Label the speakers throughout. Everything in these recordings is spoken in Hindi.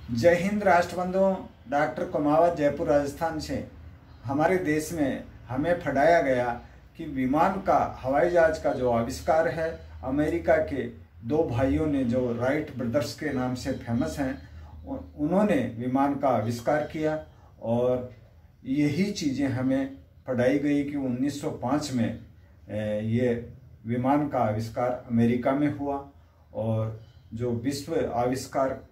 Speaker 1: जय हिंद राष्ट्रबंधुओं। डॉक्टर कुमावत, जयपुर राजस्थान से। हमारे देश में हमें पढ़ाया गया कि विमान का, हवाई जहाज का जो आविष्कार है, अमेरिका के दो भाइयों ने जो राइट ब्रदर्स के नाम से फेमस हैं, उन्होंने विमान का आविष्कार किया। और यही चीज़ें हमें पढ़ाई गई कि 1905 में ये विमान का आविष्कार अमेरिका में हुआ। और जो विश्व आविष्कार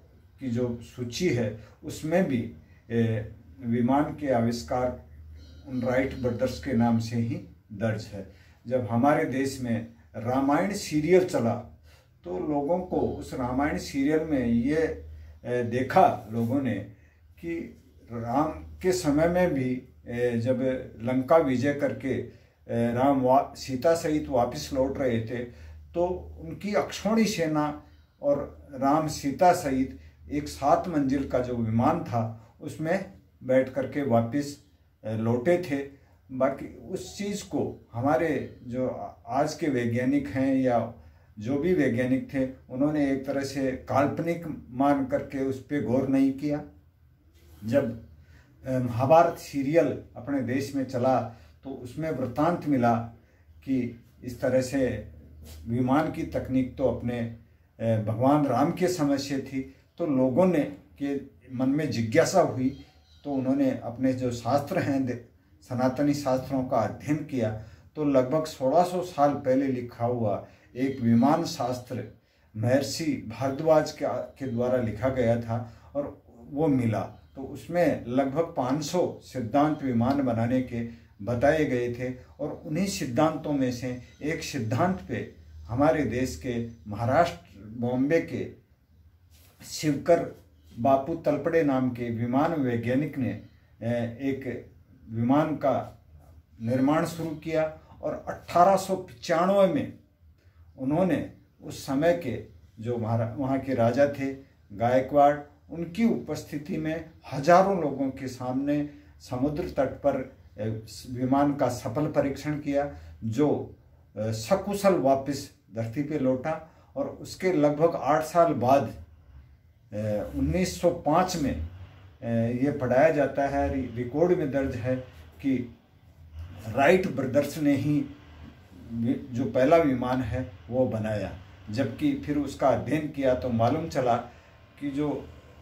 Speaker 1: की जो सूची है उसमें भी विमान के आविष्कार उन राइट ब्रदर्स के नाम से ही दर्ज है। जब हमारे देश में रामायण सीरियल चला तो लोगों को उस रामायण सीरियल में ये देखा लोगों ने कि राम के समय में भी जब लंका विजय करके राम सीता सहित वापस लौट रहे थे तो उनकी अक्षौणी सेना और राम सीता सहित एक 7 मंजिल का जो विमान था उसमें बैठ करके वापस लौटे थे। बाकी उस चीज़ को हमारे जो आज के वैज्ञानिक हैं या जो भी वैज्ञानिक थे उन्होंने एक तरह से काल्पनिक मान करके उस पर गौर नहीं किया। जब महाभारत सीरियल अपने देश में चला तो उसमें वृत्तांत मिला कि इस तरह से विमान की तकनीक तो अपने भगवान राम के समय से थी। तो लोगों ने के मन में जिज्ञासा हुई तो उन्होंने अपने जो शास्त्र हैं, सनातनी शास्त्रों का अध्ययन किया। तो लगभग 1600 साल पहले लिखा हुआ एक विमान शास्त्र महर्षि भारद्वाज के द्वारा लिखा गया था और वो मिला। तो उसमें लगभग 500 सिद्धांत विमान बनाने के बताए गए थे। और उन्हीं सिद्धांतों में से एक सिद्धांत पे हमारे देश के महाराष्ट्र बॉम्बे के शिवकर बापू तलपड़े नाम के विमान वैज्ञानिक ने एक विमान का निर्माण शुरू किया। और 1895 में उन्होंने उस समय के जो वहाँ के राजा थे गायकवाड़, उनकी उपस्थिति में हजारों लोगों के सामने समुद्र तट पर विमान का सफल परीक्षण किया, जो सकुशल वापस धरती पे लौटा। और उसके लगभग 8 साल बाद 1905 में ये पढ़ाया जाता है, रिकॉर्ड में दर्ज है कि राइट ब्रदर्स ने ही जो पहला विमान है वो बनाया। जबकि फिर उसका अध्ययन किया तो मालूम चला कि जो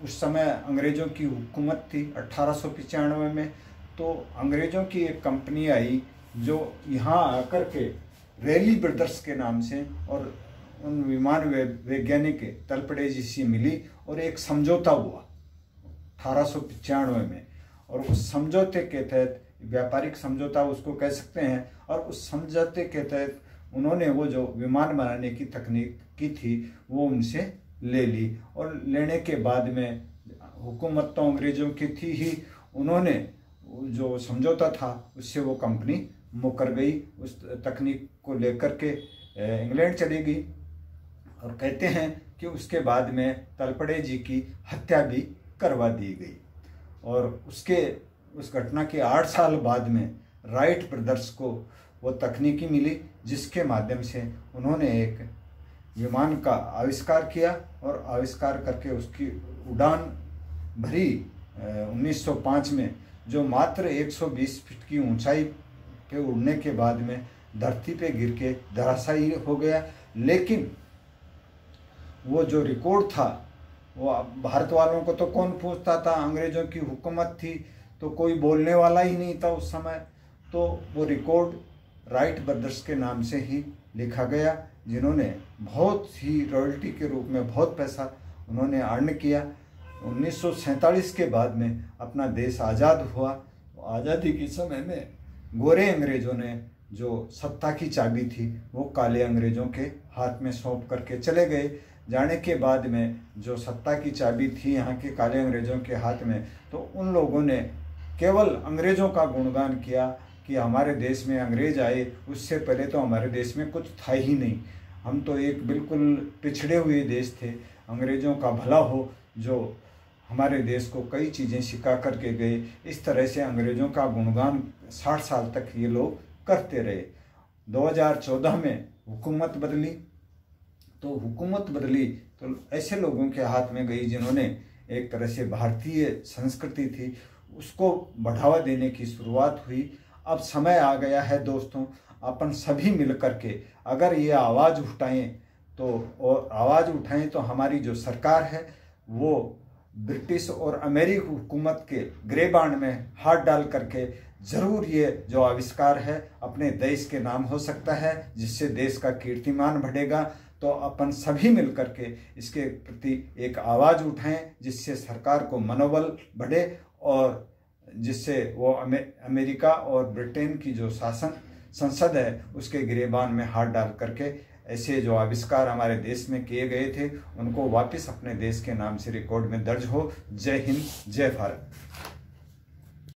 Speaker 1: उस समय अंग्रेज़ों की हुकूमत थी 1895 में, तो अंग्रेज़ों की एक कंपनी आई जो यहाँ आकर के रैली ब्रदर्स के नाम से और उन विमान वैज्ञानिक तलपड़े जी से मिली और एक समझौता हुआ 1895 में। और उस समझौते के तहत, व्यापारिक समझौता उसको कह सकते हैं, और उस समझौते के तहत उन्होंने वो जो विमान बनाने की तकनीक की थी वो उनसे ले ली। और लेने के बाद में हुकूमत तो अंग्रेज़ों की थी ही, उन्होंने जो समझौता था उससे वो कंपनी मुकर गई। उस तकनीक को लेकर के इंग्लैंड चली गई। और कहते हैं कि उसके बाद में तलपड़े जी की हत्या भी करवा दी गई। और उस घटना के 8 साल बाद में राइट ब्रदर्स को वो तकनीकी मिली जिसके माध्यम से उन्होंने एक विमान का आविष्कार किया और आविष्कार करके उसकी उड़ान भरी 1905 में, जो मात्र 120 फीट की ऊंचाई पे उड़ने के बाद में धरती पे गिर के धराशायी हो गया। लेकिन वो जो रिकॉर्ड था वो भारत वालों को तो कौन पूछता था, अंग्रेज़ों की हुकूमत थी तो कोई बोलने वाला ही नहीं था उस समय। तो वो रिकॉर्ड राइट ब्रदर्स के नाम से ही लिखा गया, जिन्होंने बहुत ही रॉयल्टी के रूप में बहुत पैसा उन्होंने अर्न किया। 1947 के बाद में अपना देश आज़ाद हुआ। आज़ादी के समय में गोरे अंग्रेज़ों ने जो सत्ता की चाबी थी वो काले अंग्रेज़ों के हाथ में सौंप करके चले गए। जाने के बाद में जो सत्ता की चाबी थी यहाँ के काले अंग्रेज़ों के हाथ में, तो उन लोगों ने केवल अंग्रेज़ों का गुणगान किया कि हमारे देश में अंग्रेज़ आए, उससे पहले तो हमारे देश में कुछ था ही नहीं, हम तो एक बिल्कुल पिछड़े हुए देश थे। अंग्रेज़ों का भला हो जो हमारे देश को कई चीज़ें सिखा करके गए। इस तरह से अंग्रेज़ों का गुणगान 60 साल तक ये लोग करते रहे। 2014 में हुकूमत बदली तो ऐसे लोगों के हाथ में गई जिन्होंने एक तरह से भारतीय संस्कृति थी, उसको बढ़ावा देने की शुरुआत हुई। अब समय आ गया है दोस्तों, अपन सभी मिल करके अगर ये आवाज़ उठाएं तो हमारी जो सरकार है वो ब्रिटिश और अमेरिकी हुकूमत के गिरेबान में हाथ डाल करके ज़रूर ये जो आविष्कार है अपने देश के नाम हो सकता है, जिससे देश का कीर्तिमान बढ़ेगा। तो अपन सभी मिल करके इसके प्रति एक आवाज़ उठाएं, जिससे सरकार को मनोबल बढ़े और जिससे वो अमेरिका और ब्रिटेन की जो संसद है उसके गिरेबान में हाथ डाल करके ऐसे जो आविष्कार हमारे देश में किए गए थे उनको वापस अपने देश के नाम से रिकॉर्ड में दर्ज हो। जय हिंद, जय भारत।